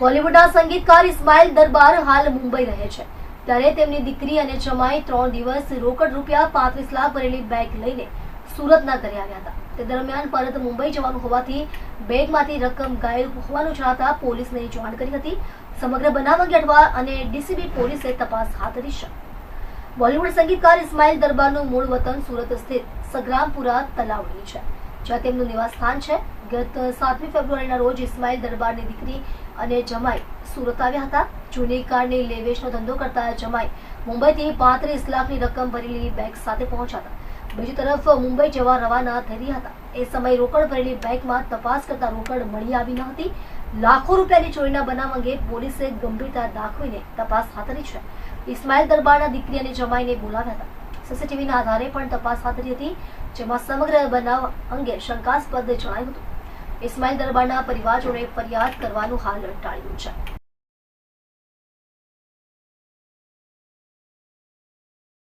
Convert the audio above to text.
બોલિવૂડના સંગીતકાર ઇસ્માઇલ દરબાર હાલ મુંબઈ રહે છે, ત્યારે તેમની દીકરી અને જમાઈ 3 દિવસ રોકડ રૂપિયા 35 લાખ ભરેલી બેગ લઈને સુરતના ઘરે આવ્યા હતા. તે દરમિયાન પરત મુંબઈ જવાનું હોવાથી બેગમાંથી રકમ ગાયબ હોવાનું જણાતા પોલીસને જાણ કરી હતી. સમગ્ર બનાવ અંગે અડવા અને ડીસીબી પોલીસે તપાસ હાથ ધરી છે. બોલિવૂડ સંગીતકાર ઇસ્માઇલ દરબારનું મૂળ વતન સુરત સ્થિત સગ્રામપુરા તલાવડી છે, જ્યાં તેમનું નિવાસ સ્થાન છે. ગત 7મી ફેબ્રુઆરીના રોજ ઇસ્માઇલ દરબારની દીકરી અને જમાઈ સુરત આવ્યા હતા. જૂની કારની લેવેચનો ધંધો કરતા જમાઈ મુંબઈથી 35 લાખની રકમ ભરેલી બેગ સાથે પહોંચ્યા હતા. બીજી તરફ મુંબઈ જવા રવાના થઈ રહ્યા હતા. એ સમયે રોકડ ભરેલી બેગમાં તપાસ કરતા રોકડ મળી આવી ન હતી. લાખો રૂપિયાની ચોરીના બનાવ અંગે પોલીસે ગંભીરતા દાખવીને તપાસ હાથ ધરી છે. ઇસ્માઇલ દરબારના દીકરી અને જમાઈને બોલાવ્યા હતા. સીસીટીવીના આધારે પણ તપાસ હાથ ધરી હતી, જેમાં સમગ્ર બનાવ અંગે શંકાસ્પદ જણાયું હતું. ઇસ્માઇલ દરબારના પરિવારજોને ફરિયાદ કરવાનું હાલ ટાળ્યું છે.